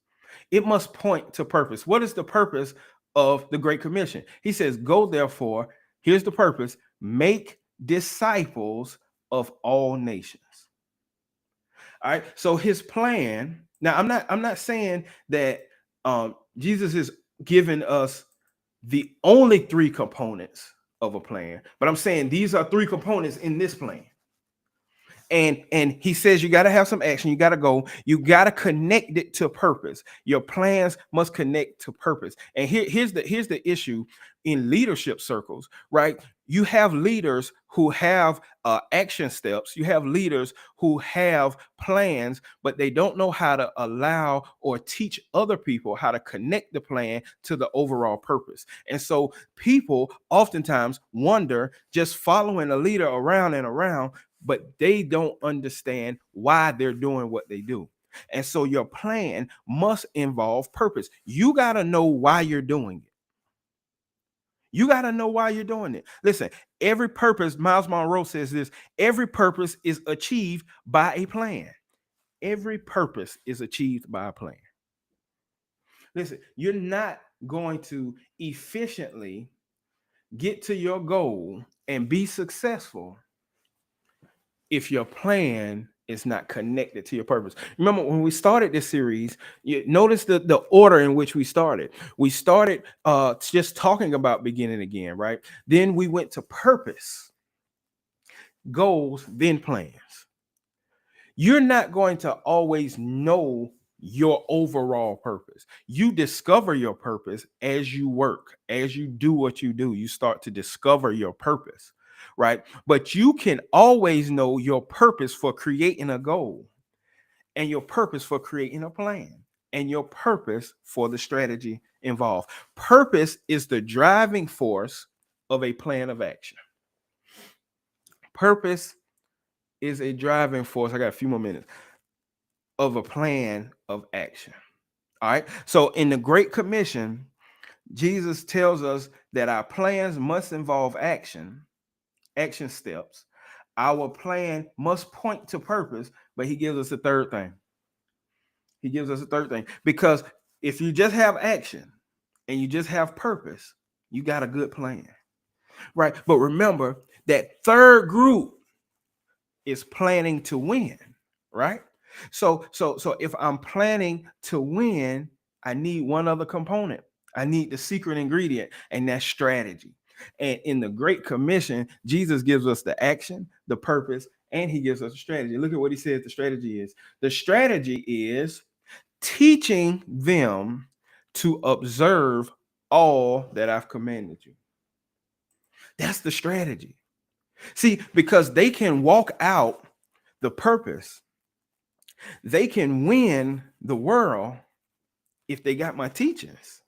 It must point to purpose. What is the purpose of the Great Commission? He says, go therefore, here's the purpose, make disciples of all nations. All right. So his plan. Now, I'm not saying that Jesus is giving us the only three components of a plan, but I'm saying these are three components in this plan. And he says you got to have some action, you got to go, you got to connect it to purpose. Your plans must connect to purpose. And here's the issue in leadership circles, right? You have leaders who have action steps, you have leaders who have plans, but they don't know how to allow or teach other people how to connect the plan to the overall purpose. And so people oftentimes wonder, just following a leader around and around, but they don't understand why they're doing what they do. And so your plan must involve purpose. You got to know why you're doing it. You got to know why you're doing it. Listen, every purpose, Miles Monroe says this, every purpose is achieved by a plan. Every purpose is achieved by a plan. Listen, you're not going to efficiently get to your goal and be successful if your plan is not connected to your purpose. Remember when we started this series, you notice the order in which we started. We started just talking about beginning again, right? Then we went to purpose, goals, then plans. You're not going to always know your overall purpose. You discover your purpose as you work, as you do what you do. You start to discover your purpose, right? But you can always know your purpose for creating a goal, and your purpose for creating a plan, and your purpose for the strategy involved. Purpose is the driving force of a plan of action. Purpose is a driving force. I got a few more minutes of a plan of action. All right. So in the Great Commission, Jesus tells us that our plans must involve action steps. Our plan must point to purpose, but he gives us a third thing. He gives us a third thing because if you just have action and you just have purpose, you got a good plan, right? But remember that third group is planning to win, right? So if I'm planning to win, I need one other component. I need the secret ingredient, and that's strategy. And in the Great Commission, Jesus gives us the action, the purpose, and he gives us a strategy. Look at what he says the strategy is. The strategy is teaching them to observe all that I've commanded you. That's the strategy. See, because they can walk out the purpose, they can win the world if they got my teachings.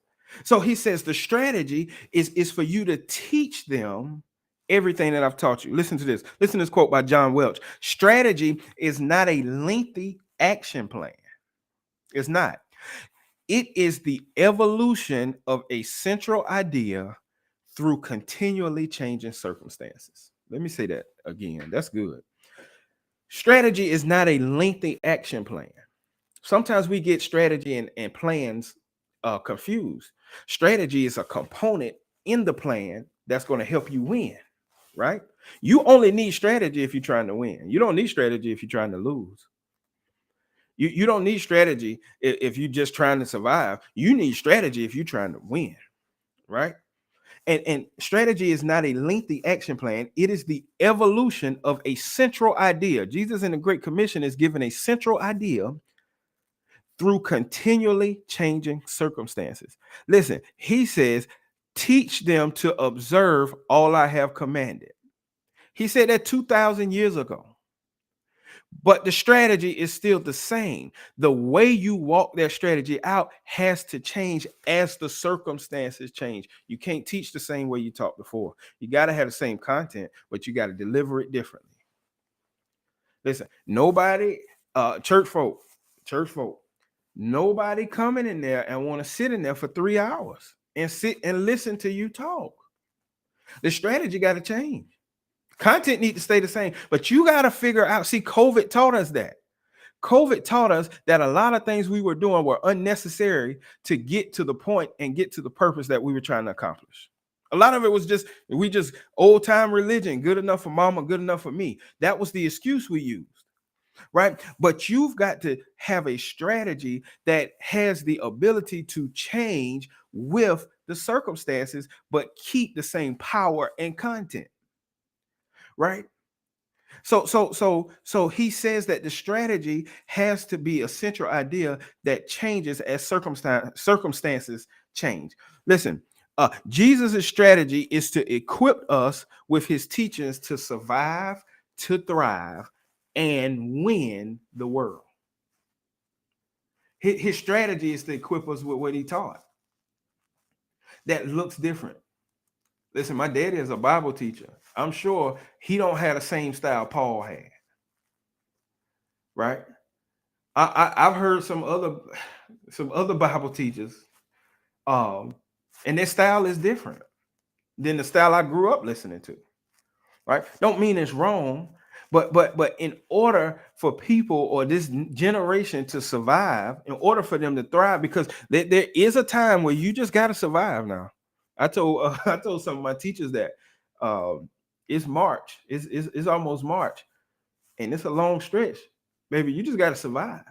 So he says the strategy is for you to teach them everything that I've taught you. Listen to this. Listen to this quote by John Welch. Strategy is not a lengthy action plan. It's not. It is the evolution of a central idea through continually changing circumstances. Let me say that again. That's good. Strategy is not a lengthy action plan. Sometimes we get strategy and plans confused. Strategy is a component in the plan that's going to help you win, right? You only need strategy if you're trying to win. You don't need strategy if you're trying to lose. You don't need strategy if you're just trying to survive. You need strategy if you're trying to win, right? And strategy is not a lengthy action plan. It is the evolution of a central idea. Jesus in the Great Commission is given a central idea through continually changing circumstances. Listen, he says, teach them to observe all I have commanded. He said that 2,000 years ago. But the strategy is still the same. The way you walk that strategy out has to change as the circumstances change. You can't teach the same way you taught before. You got to have the same content, but you got to deliver it differently. Listen, nobody, church folk, nobody coming in there and want to sit in there for 3 hours and sit and listen to you talk. The strategy got to change. Content need to stay the same, but you got to figure out. See, COVID taught us that. COVID taught us that a lot of things we were doing were unnecessary to get to the point and get to the purpose that we were trying to accomplish. A lot of it was just old time religion, good enough for mama, good enough for me. That was the excuse we used, right? But you've got to have a strategy that has the ability to change with the circumstances, but keep the same power and content, right? So he says that the strategy has to be a central idea that changes as circumstances change. Listen, Jesus' strategy is to equip us with his teachings to survive, to thrive, and win the world. His strategy is to equip us with what he taught. That looks different. Listen, my daddy is a Bible teacher. I'm sure he don't have the same style Paul had, right? I've heard some other Bible teachers, and their style is different than the style I grew up listening to. Right? Don't mean it's wrong, but in order for people or this generation to survive, in order for them to thrive, because there is a time where you just got to survive. Now, I told some of my teachers that it's March, it's almost March, and it's a long stretch, baby. You just got to survive.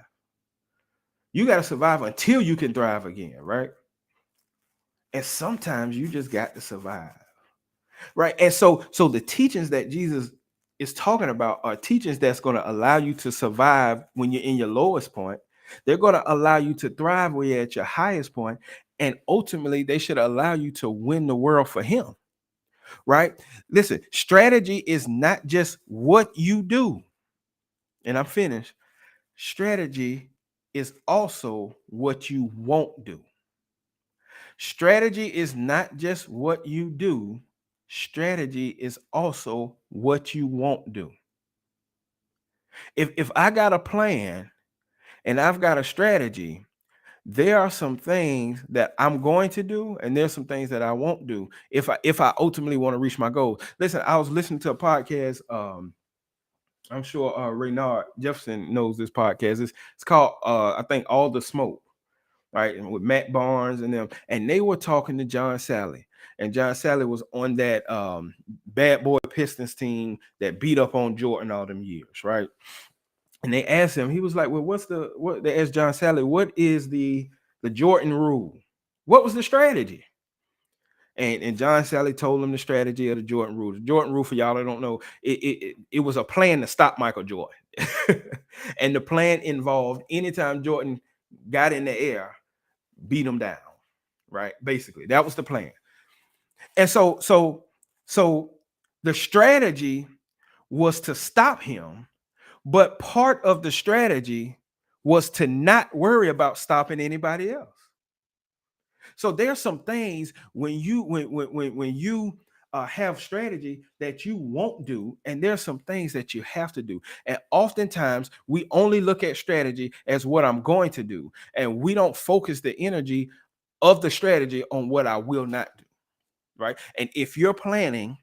You got to survive until you can thrive again, right? And sometimes you just got to survive, right? And so the teachings that Jesus is talking about are teachings that's going to allow you to survive when you're in your lowest point. They're going to allow you to thrive when you're at your highest point, and ultimately they should allow you to win the world for him, right? Listen, strategy is not just what you do, and I'm finished. Strategy is also what you won't do. Strategy is not just what you do, strategy is also what you won't do. If I got a plan and I've got a strategy, there are some things that I'm going to do and there's some things that I won't do if I ultimately want to reach my goal. Listen, I was listening to a podcast. I'm sure Reynard Jefferson knows this podcast. It's called I think All the Smoke, right? And with Matt Barnes and them, and they were talking to John Sally. And John Sally was on that bad boy Pistons team that beat up on Jordan all them years, right? And they asked him, he was like, well, what they asked John Sally, what is the Jordan rule? What was the strategy? And John Sally told him the strategy of the Jordan rule. The Jordan rule, for y'all that don't know, it was a plan to stop Michael Jordan. And the plan involved anytime Jordan got in the air, beat him down, right? Basically, that was the plan. And so the strategy was to stop him, but part of the strategy was to not worry about stopping anybody else. So there's some things when you have strategy that you won't do, and there's some things that you have to do. And oftentimes we only look at strategy as what I'm going to do, and we don't focus the energy of the strategy on what I will not do. Right. And if you're planning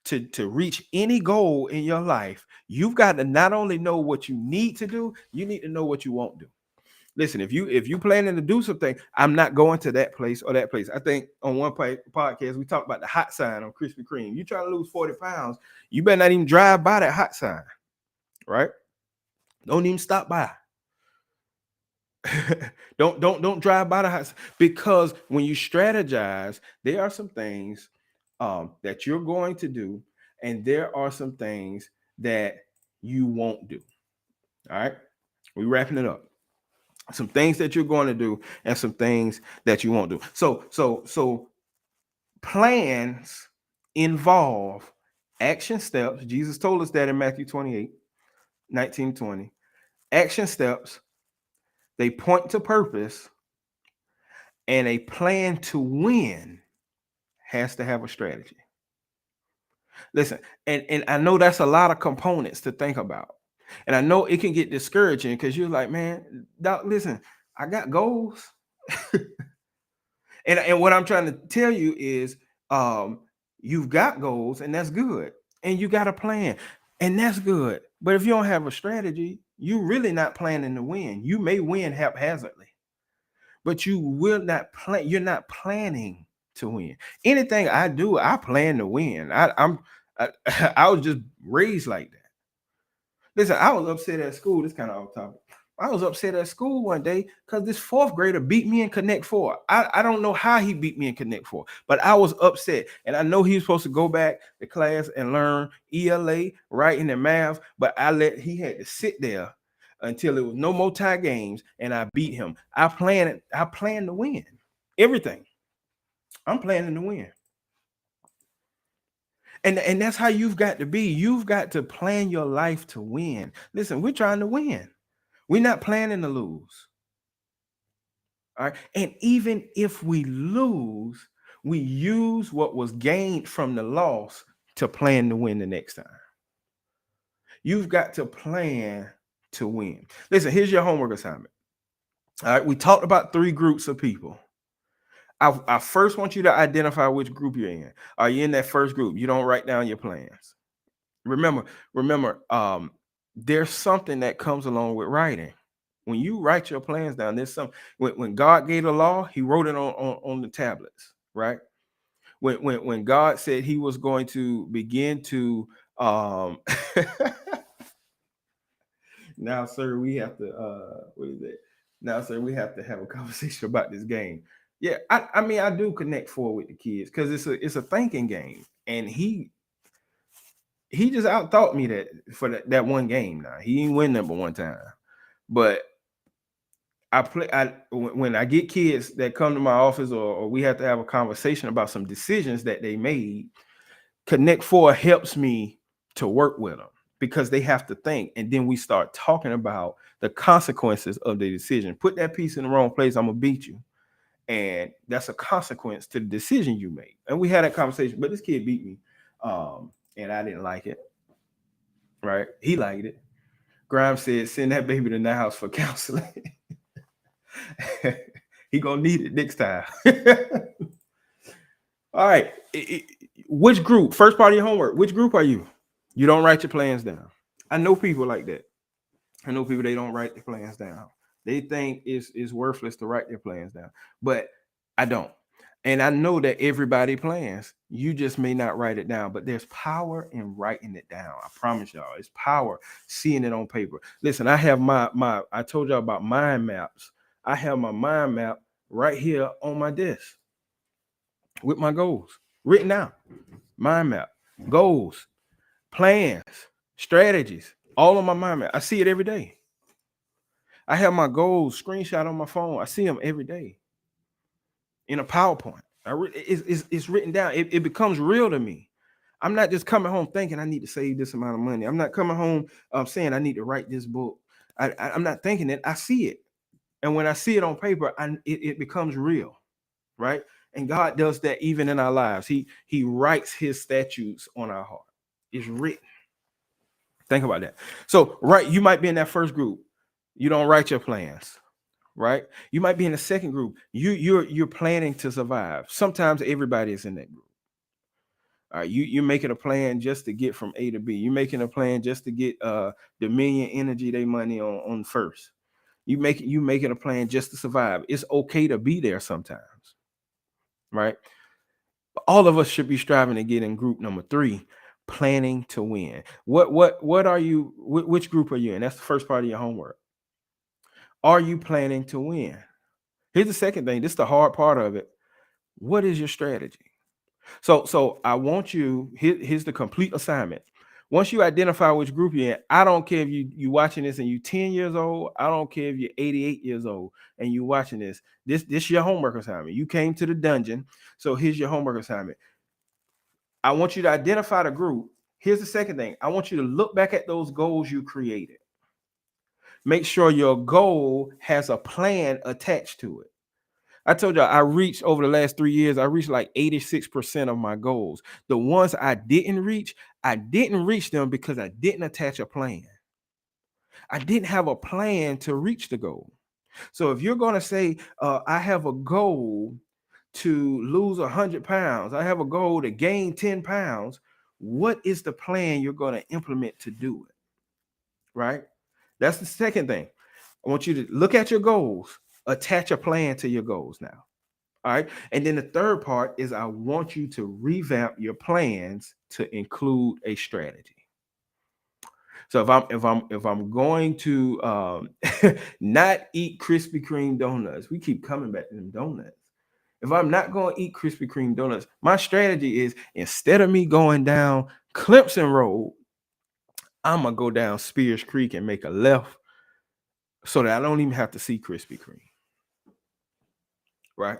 to reach any goal in your life, you've got to not only know what you need to do, you need to know what you won't do. Listen, if you planning to do something, I'm not going to that place or that place. I think on one podcast we talked about the hot sign on Krispy Kreme. You try to lose 40 pounds, you better not even drive by that hot sign, right? Don't even stop by. don't drive by the house, because when you strategize, there are some things that you're going to do, and there are some things that you won't do. All right, we're wrapping it up. Some things that you're going to do and some things that you won't do. So plans involve action steps. Jesus told us that in Matthew 28:19-20. Action steps, they point to purpose, and a plan to win has to have a strategy. Listen, and I know that's a lot of components to think about. And I know it can get discouraging because you're like, man, doc, listen, I got goals. And what I'm trying to tell you is you've got goals, and that's good. and you got a plan, and that's good. But if you don't have a strategy, you really not planning to win. You may win haphazardly, but you will not plan. You're not planning to win. Anything I do, I plan to win. I, I was just raised like that. Listen, I was upset at school. This kind of off topic. I was upset at school one day because this fourth grader beat me in Connect Four. I don't know how he beat me in Connect Four, but I was upset. And I know he was supposed to go back to class and learn ELA, writing and math, but he had to sit there until it was no more tie games, and I beat him. I planned to win. Everything. I'm planning to win. And that's how you've got to be. You've got to plan your life to win. Listen, we're trying to win. We're not planning to lose. All right. And even if we lose, we use what was gained from the loss to plan to win the next time. You've got to plan to win. Listen, here's your homework assignment. All right. We talked about 3 groups of people. I first want you to identify which group you're in. Are you in that first group? You don't write down your plans. Remember, there's something that comes along with writing. When you write your plans down, there's some when God gave the law, he wrote it on the tablets, right? When God said he was going to begin to now, sir, we have to what is it? Now, sir, we have to have a conversation about this game. Yeah, I mean I do connect forward with the kids because it's a thinking game, and he just outthought me for that one game. Now he ain't win number one time, but when I get kids that come to my office or we have to have a conversation about some decisions that they made, Connect Four helps me to work with them because they have to think, and then we start talking about the consequences of the decision. Put that piece in the wrong place, I'm gonna beat you, and that's a consequence to the decision you made. And we had that conversation, but this kid beat me, and I didn't like it. Right? He liked it. Grimes said, "Send that baby to the house for counseling." He gonna need it next time. All right. Which group? First part of your homework. Which group are you? You don't write your plans down. I know people like that. I know people they don't write their plans down. They think it's worthless to write their plans down, but I don't. And I know that everybody plans. You just may not write it down, but there's power in writing it down. I promise y'all, it's power seeing it on paper. Listen, I have my I told y'all about mind maps. I have my mind map right here on my desk with my goals written out. Mind map, goals, plans, strategies, all on my mind map. I see it every day. I have my goals screenshot on my phone. I see them every day in a PowerPoint. It's written down. It becomes real to me. I'm not just coming home thinking I need to save this amount of money. I'm not coming home saying I need to write this book. I'm not thinking it. I see it. And when I see it on paper, it becomes real, right? And God does that even in our lives. He writes his statutes on our heart. It's written. Think about that. So, right, you might be in that first group. You don't write your plans, right? You might be in the second group. You're planning to survive. Sometimes everybody is in that group. All right, you're making a plan just to get from A to B. You're making a plan just to get Dominion Energy their money on first. You making a plan just to survive. It's okay to be there sometimes, right? But all of us should be striving to get in group number 3, planning to win. What are you? Which group are you in? That's the first part of your homework. Are you planning to win? Here's the second thing. This is the hard part of it. What is your strategy? So I want you. Here's the complete assignment. Once you identify which group you're in, I don't care if you watching this and you 10 years old. I don't care if you're 88 years old and you watching this. This your homework assignment. You came to the dungeon, so here's your homework assignment. I want you to identify the group. Here's the second thing. I want you to look back at those goals you created. Make sure your goal has a plan attached to it. I told y'all I reached over the last 3 years, I reached like 86% of my goals. The ones I didn't reach them because I didn't attach a plan. I didn't have a plan to reach the goal. So if you're going to say, I have a goal to lose 100 pounds, I have a goal to gain 10 pounds, what is the plan you're going to implement to do it? Right? That's the second thing. I want you to look at your goals, attach a plan to your goals now. All right. And then the third part is I want you to revamp your plans to include a strategy. So if I'm going to not eat Krispy Kreme donuts, we keep coming back to them donuts. If I'm not going to eat Krispy Kreme donuts, my strategy is instead of me going down Clemson Road, I'm gonna go down Spears Creek and make a left so that I don't even have to see Krispy Kreme. Right?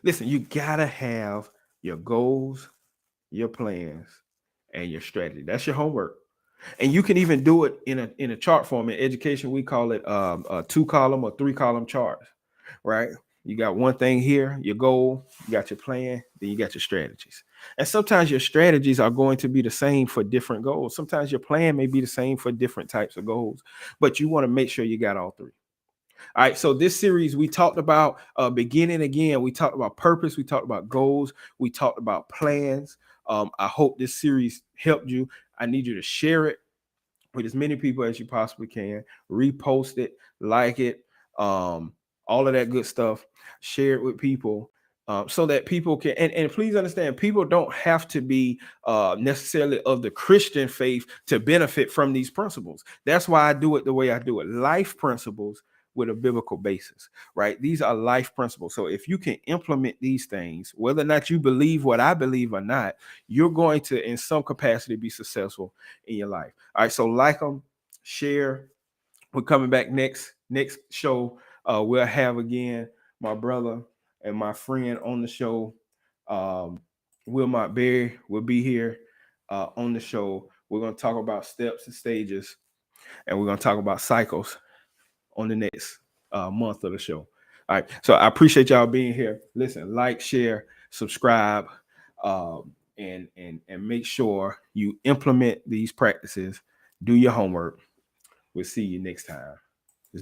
Listen, you gotta have your goals, your plans, and your strategy. That's your homework. And you can even do it in a chart form. In education, we call it a 2 column or 3 column charts, right? You got one thing here, your goal, you got your plan, then you got your strategies. And sometimes your strategies are going to be the same for different goals. Sometimes your plan may be the same for different types of goals, but you want to make sure you got all three. All right. So this series, we talked about beginning again. We talked about purpose. We talked about goals. We talked about plans. I hope this series helped you. I need you to share it with as many people as you possibly can. Repost it, like it, all of that good stuff. Share it with people. So that people can, and please understand, people don't have to be necessarily of the Christian faith to benefit from these principles. That's why I do it the way I do it. Life principles with a biblical basis, right? These are life principles. So if you can implement these things, whether or not you believe what I believe or not, you're going to, in some capacity, be successful in your life. All right. So like them, share. We're coming back next show. We'll have again my brother and my friend on the show. Um, Wilmot Berry will be here on the show. We're going to talk about steps and stages, and we're going to talk about cycles on the next month of the show. All right. So I appreciate y'all being here. Listen, like, share, subscribe, and make sure you implement these practices. Do your homework. We'll see you next time.